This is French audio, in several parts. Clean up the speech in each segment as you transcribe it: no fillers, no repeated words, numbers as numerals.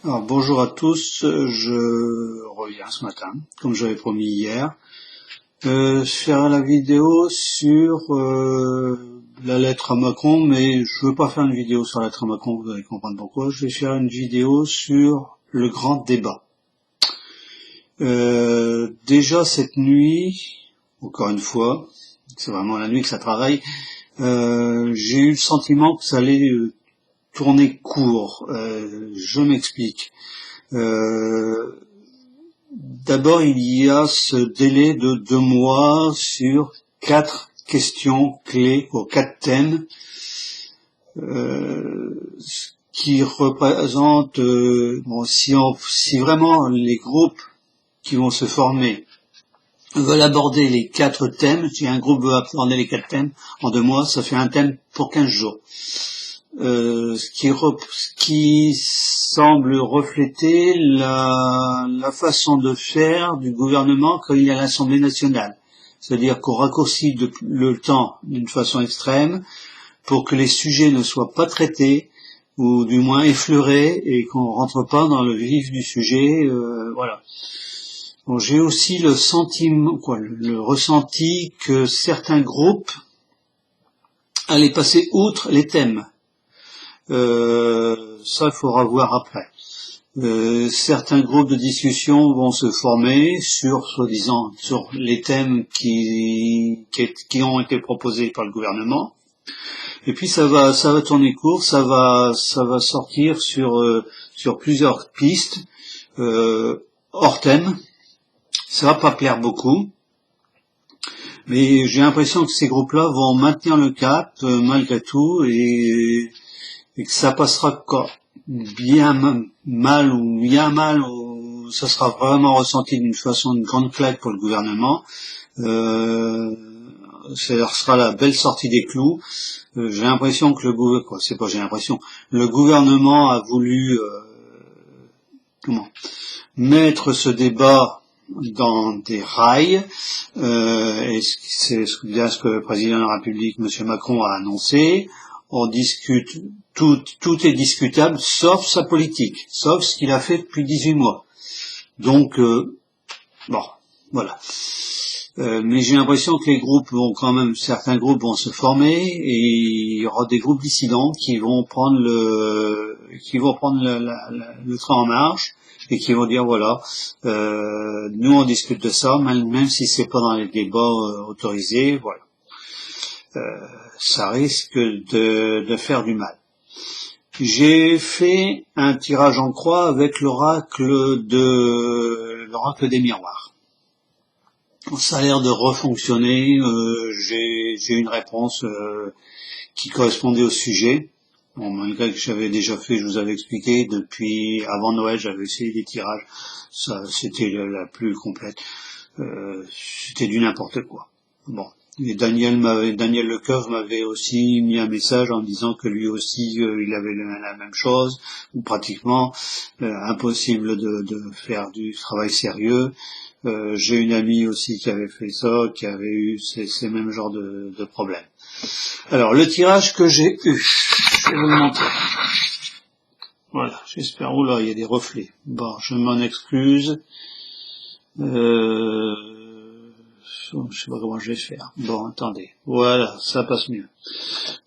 Alors bonjour à tous, je reviens ce matin, comme j'avais promis hier, faire la vidéo sur la lettre à Macron, mais je veux pas faire une vidéo sur la lettre à Macron, vous allez comprendre pourquoi. Je vais faire une vidéo sur le grand débat. Déjà cette nuit, encore une fois, c'est vraiment la nuit que ça travaille, j'ai eu le sentiment que ça allait tourner court. Je m'explique. D'abord, il y a ce délai de 2 mois sur 4 questions clés, ou 4 thèmes, qui représentent, si vraiment les groupes qui vont se former veulent aborder les 4 thèmes, si un groupe veut aborder les 4 thèmes en 2 mois, ça fait un thème pour 15 jours. Ce qui semble refléter la façon de faire du gouvernement quand il y a l'Assemblée nationale. C'est-à-dire qu'on raccourcit le temps d'une façon extrême pour que les sujets ne soient pas traités, ou du moins effleurés, et qu'on rentre pas dans le vif du sujet, voilà. Bon, j'ai aussi le ressenti que certains groupes allaient passer outre les thèmes. Ça, il faudra voir après. Certains groupes de discussion vont se former soi-disant, sur les thèmes qui ont été proposés par le gouvernement. Et puis ça va tourner court, ça va sortir sur plusieurs pistes, hors thème. Ça va pas plaire beaucoup. Mais j'ai l'impression que ces groupes-là vont maintenir le cap, malgré tout, et que ça passera bien mal, ou ça sera vraiment ressenti d'une façon, une grande claque pour le gouvernement. Ça sera la belle sortie des clous. J'ai l'impression que le gouvernement a voulu mettre ce débat dans des rails, et c'est bien ce que le président de la République, M. Macron, a annoncé. On discute, tout est discutable, sauf sa politique, sauf ce qu'il a fait depuis 18 mois. Donc, voilà. Mais j'ai l'impression que certains groupes vont se former, et il y aura des groupes dissidents qui vont prendre le train en marche, et qui vont dire voilà, nous on discute de ça, même si c'est pas dans les débats autorisés, voilà. Ça risque de faire du mal. J'ai fait un tirage en croix avec l'oracle des miroirs. Ça a l'air de refonctionner. J'ai une réponse qui correspondait au sujet. Bon, malgré que j'avais déjà fait, je vous avais expliqué, depuis avant Noël, j'avais essayé des tirages. Ça, c'était la plus complète. C'était du n'importe quoi. Bon. Et Daniel Lecoeuvre m'avait aussi mis un message en disant que lui aussi il avait la même chose, ou pratiquement impossible de faire du travail sérieux. J'ai une amie aussi qui avait fait ça, qui avait eu ces mêmes genres de problèmes. Alors le tirage que j'ai eu, je vais vous le montrer. Voilà, j'espère. Oula, il y a des reflets. Bon, je m'en excuse. Je sais pas comment je vais faire. Bon, attendez. Voilà, ça passe mieux.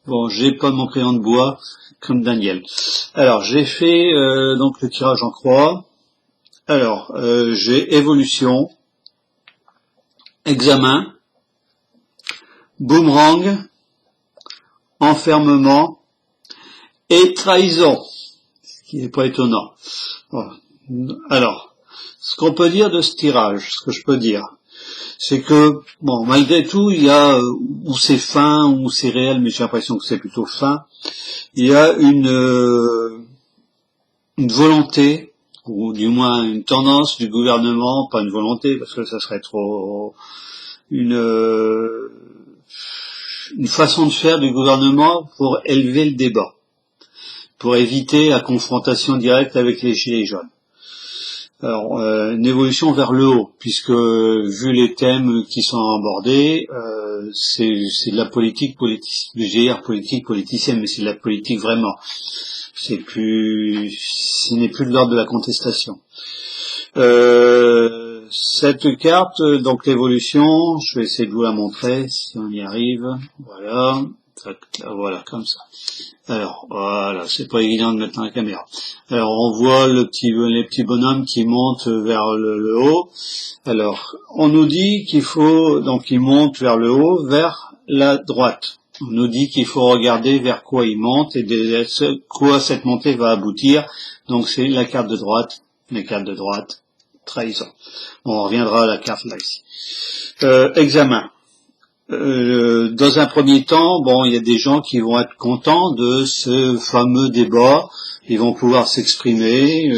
Bon, j'ai pas mon crayon de bois, comme Daniel. Alors, j'ai fait donc le tirage en croix. Alors, j'ai évolution, examen, boomerang, enfermement et trahison. Ce qui n'est pas étonnant. Bon. Alors, ce qu'on peut dire de ce tirage, ce que je peux dire, c'est que, bon, malgré tout, il y a, où c'est fin, où c'est réel, mais j'ai l'impression que c'est plutôt fin, il y a une volonté, ou du moins une tendance du gouvernement, pas une volonté, parce que ça serait trop, une façon de faire du gouvernement pour élever le débat, pour éviter la confrontation directe avec les gilets jaunes. Alors, une évolution vers le haut, puisque vu les thèmes qui sont abordés, c'est de la politique politicienne, mais c'est de la politique vraiment. ce n'est plus de l'ordre de la contestation. Cette carte, donc l'évolution, je vais essayer de vous la montrer si on y arrive. Voilà, voilà comme ça. Alors voilà, c'est pas évident de mettre dans la caméra. Alors on voit les petits bonhommes qui montent vers le haut. Alors on nous dit qu'il faut donc ils montent vers le haut, vers la droite. On nous dit qu'il faut regarder vers quoi ils montent et de quoi cette montée va aboutir. Donc c'est la carte de droite, les cartes de droite, trahison. Bon, on reviendra à la carte là ici. Examen. Dans un premier temps, bon, il y a des gens qui vont être contents de ce fameux débat, ils vont pouvoir s'exprimer,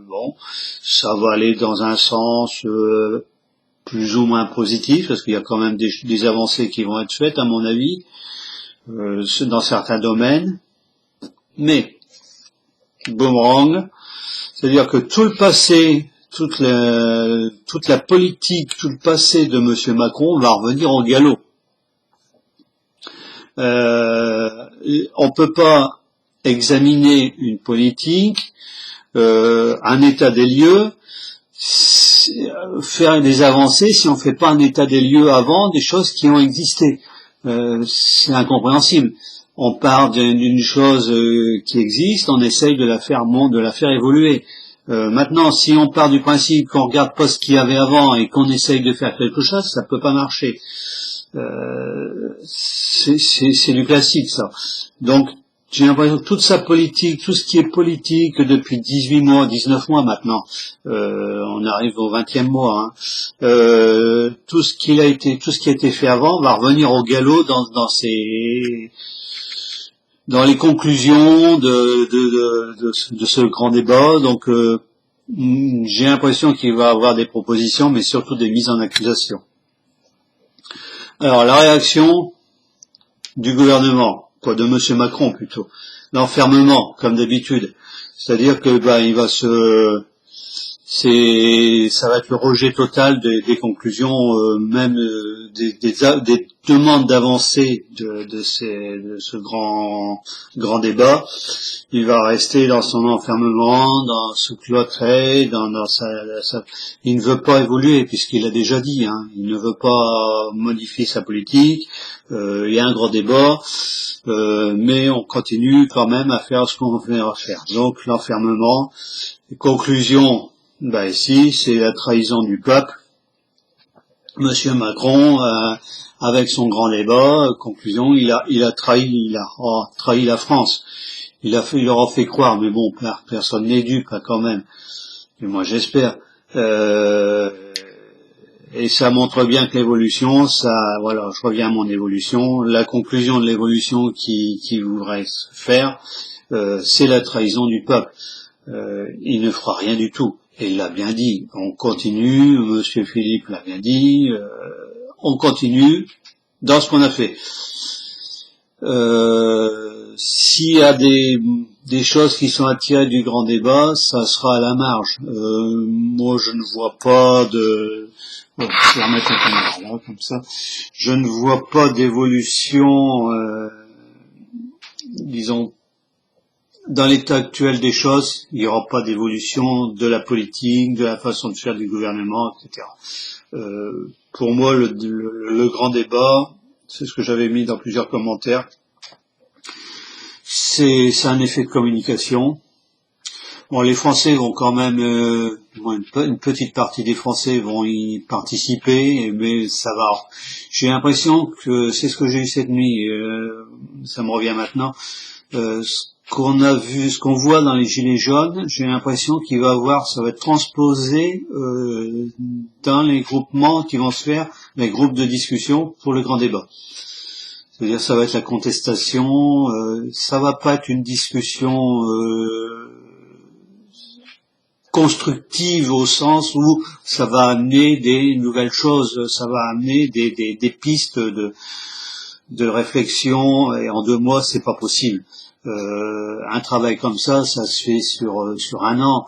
bon, ça va aller dans un sens plus ou moins positif, parce qu'il y a quand même des avancées qui vont être faites, à mon avis, dans certains domaines, mais, boomerang, c'est-à-dire que tout le passé, toute la politique, tout le passé de M. Macron va revenir au galop. On peut pas examiner une politique, un état des lieux, faire des avancées si on fait pas un état des lieux avant des choses qui ont existé. C'est incompréhensible. On part d'une chose qui existe, on essaye de la faire évoluer. Maintenant, si on part du principe qu'on regarde pas ce qu'il y avait avant et qu'on essaye de faire quelque chose, ça peut pas marcher. C'est du classique, ça. Donc, j'ai l'impression que toute sa politique, tout ce qui est politique depuis 18 mois, 19 mois maintenant, on arrive au 20e mois, hein, tout ce qui a été fait avant va revenir au galop dans les conclusions de ce grand débat. Donc j'ai l'impression qu'il va avoir des propositions, mais surtout des mises en accusation. Alors la réaction du gouvernement, de Monsieur Macron plutôt, l'enfermement comme d'habitude, c'est-à-dire que il va ça va être le rejet total des conclusions, même des demandes d'avancée de ce grand débat. Il va rester dans son enfermement, dans ce cloîtré, il ne veut pas évoluer puisqu'il a déjà dit, hein, il ne veut pas modifier sa politique. Il y a un grand débat, mais on continue quand même à faire ce qu'on veut faire. Donc l'enfermement, les conclusions. Ici, c'est la trahison du peuple. Monsieur Macron, avec son grand débat, conclusion, il a trahi la France. Il leur a fait croire, mais bon, personne n'est dupe, quand même. Et moi, j'espère. Et ça montre bien que l'évolution, voilà, je reviens à mon évolution. La conclusion de l'évolution qui voudrait faire, c'est la trahison du peuple. Il ne fera rien du tout. Et il l'a bien dit, on continue, Monsieur Philippe l'a bien dit, on continue dans ce qu'on a fait. S'il y a des choses qui sont attirées du grand débat, ça sera à la marge. Moi, je ne vois pas de... je vais remettre la caméra là, comme ça. Je ne vois pas d'évolution, disons, dans l'état actuel des choses, il n'y aura pas d'évolution de la politique, de la façon de faire du gouvernement, etc. Pour moi, le grand débat, c'est ce que j'avais mis dans plusieurs commentaires, c'est un effet de communication. Bon, les Français vont quand même, une petite partie des Français vont y participer, mais ça va. J'ai l'impression que c'est ce que j'ai eu cette nuit, ça me revient maintenant. Ce qu'on voit dans les gilets jaunes, j'ai l'impression ça va être transposé dans les groupements qui vont se faire, les groupes de discussion pour le grand débat. C'est-à-dire ça va être la contestation, ça va pas être une discussion constructive au sens où ça va amener des nouvelles choses, ça va amener des pistes de réflexion, et en 2 mois c'est pas possible. Un travail comme ça se fait sur un an.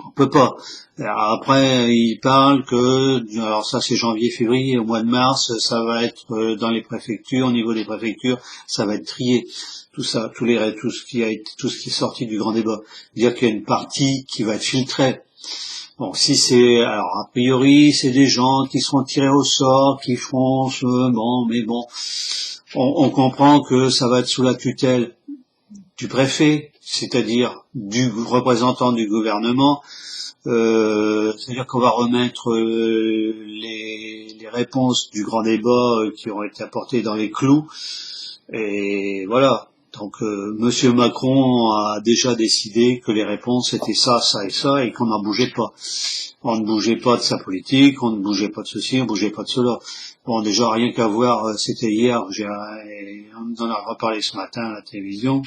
On peut pas. Alors après, il parle que, alors ça c'est janvier, février, au mois de mars, ça va être dans les préfectures, au niveau des préfectures, ça va être trié. Tout ça, tout ce qui est sorti du grand débat. Dire qu'il y a une partie qui va être filtrée. Bon, si c'est, alors a priori, c'est des gens qui seront tirés au sort, qui feront bon, mais bon, on comprend que ça va être sous la tutelle du préfet, c'est-à-dire du représentant du gouvernement. C'est-à-dire qu'on va remettre les réponses du grand débat qui ont été apportées dans les clous. Et voilà. Donc Monsieur Macron a déjà décidé que les réponses étaient ça, ça et ça, et qu'on n'en bougeait pas. On ne bougeait pas de sa politique, on ne bougeait pas de ceci, on ne bougeait pas de cela. Bon, déjà rien qu'à voir, c'était hier, on en a reparlé ce matin à la télévision,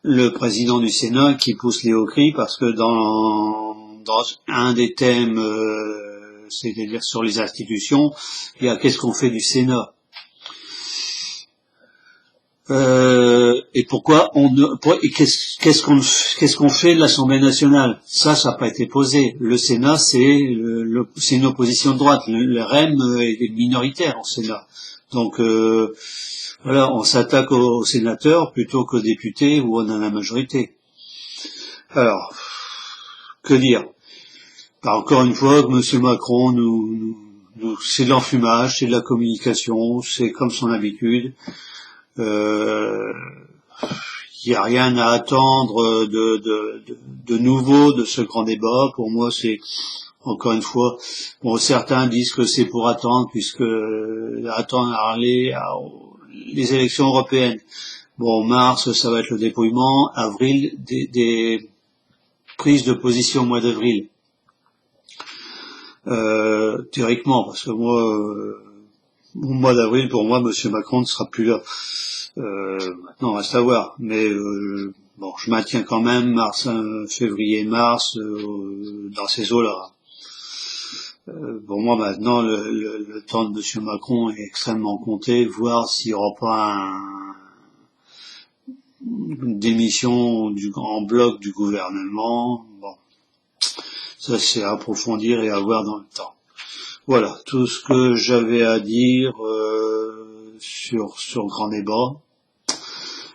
le président du Sénat qui pousse les hauts cris parce que dans un des thèmes, c'est-à-dire sur les institutions, il y a qu'est-ce qu'on fait du Sénat. Et pourquoi qu'est-ce qu'on fait de l'Assemblée nationale? Ça n'a pas été posé. Le Sénat, c'est une opposition de droite. Le REM est minoritaire au Sénat. Donc voilà, on s'attaque aux sénateurs plutôt qu'aux députés où on a la majorité. Alors, que dire? Encore une fois, que M. Macron c'est de l'enfumage, c'est de la communication, c'est comme son habitude. Il n'y a rien à attendre de nouveau de ce grand débat. Pour moi, c'est encore une fois, bon, certains disent que c'est pour attendre, puisque attendre les élections européennes. Bon, mars, ça va être le dépouillement. Avril, des prises de position au mois d'avril. Théoriquement, parce que moi, au mois d'avril, pour moi, M. Macron ne sera plus là. Maintenant, on va savoir. Mais bon, je maintiens quand même février-mars dans ces eaux-là. Pour moi, maintenant, le temps de M. Macron est extrêmement compté, voir s'il n'y aura pas une démission en bloc du gouvernement. Bon, ça c'est à approfondir et à voir dans le temps. Voilà, tout ce que j'avais à dire sur Grand Débat.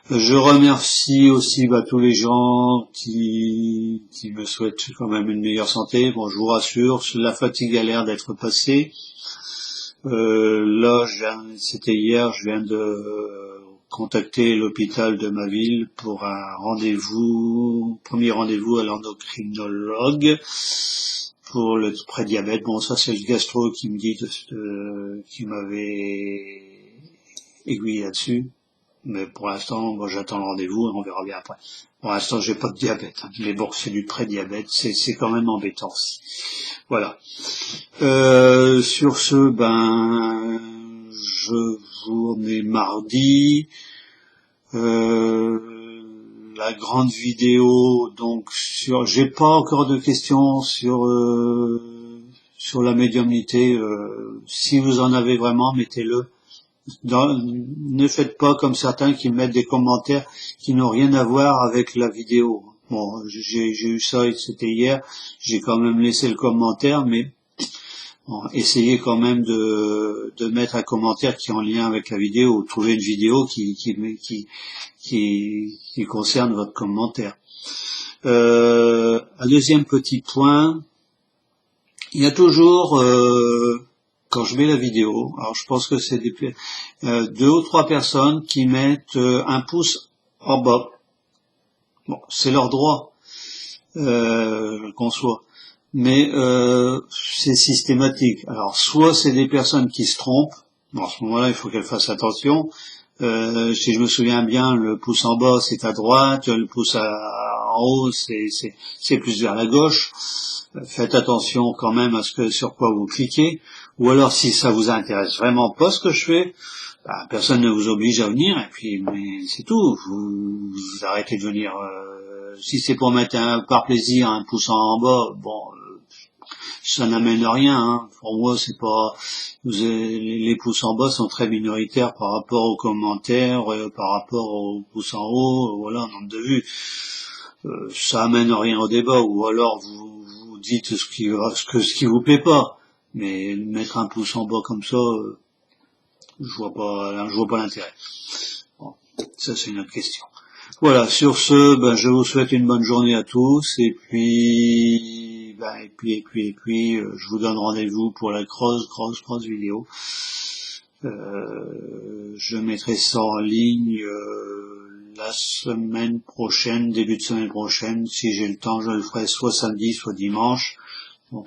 Je remercie aussi tous les gens qui me souhaitent quand même une meilleure santé. Bon, je vous rassure, la fatigue a l'air d'être passée. Là, c'était hier, je viens de contacter l'hôpital de ma ville pour un premier rendez-vous à l'endocrinologue pour le prédiabète. Bon, ça c'est le gastro qui me dit qui m'avait aiguillé là-dessus. Mais pour l'instant, bon, j'attends le rendez-vous et on verra bien après. Pour l'instant, j'ai pas de diabète, hein. Mais bon, c'est du prédiabète, c'est quand même embêtant aussi. Voilà. Sur ce, je vous remets mardi. La grande vidéo, donc j'ai pas encore de questions sur la médiumnité. Si vous en avez vraiment, mettez-le. Ne faites pas comme certains qui mettent des commentaires qui n'ont rien à voir avec la vidéo. Bon, j'ai eu ça, c'était hier, j'ai quand même laissé le commentaire, mais bon, essayez quand même de mettre un commentaire qui est en lien avec la vidéo, trouver une vidéo qui concerne votre commentaire. Un deuxième petit point, il y a toujours quand je mets la vidéo, alors je pense que c'est 2 ou 3 personnes qui mettent un pouce en bas. Bon, c'est leur droit, je le conçois, mais c'est systématique. Alors soit c'est des personnes qui se trompent, à ce moment-là il faut qu'elles fassent attention. Si je me souviens bien, le pouce en bas c'est à droite, le pouce en haut c'est plus vers la gauche. Faites attention quand même à sur quoi vous cliquez. Ou alors si ça vous intéresse vraiment pas ce que je fais, personne ne vous oblige à venir, et puis mais c'est tout, vous arrêtez de venir. Si c'est pour mettre par plaisir un pouce en bas, bon, ça n'amène rien, hein. Pour moi c'est pas, les pouces en bas sont très minoritaires par rapport aux commentaires, par rapport aux pouces en haut, voilà, nombre de vues. ça amène rien au débat, ou alors vous dites ce qui vous plaît pas. Mais mettre un pouce en bas comme ça, je vois pas l'intérêt. Bon, ça c'est une autre question. Voilà, sur ce, je vous souhaite une bonne journée à tous, et puis, je vous donne rendez-vous pour la grosse vidéo. Je mettrai ça en ligne la semaine prochaine, début de semaine prochaine. Si j'ai le temps, je le ferai soit samedi, soit dimanche. Bon,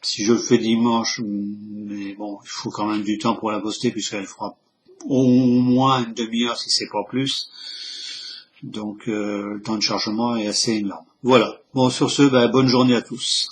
si je le fais dimanche, mais bon, il faut quand même du temps pour la poster, puisqu'elle fera au moins une demi-heure, si c'est pas plus. Donc le temps de chargement est assez énorme. Voilà. Bon, sur ce, bonne journée à tous.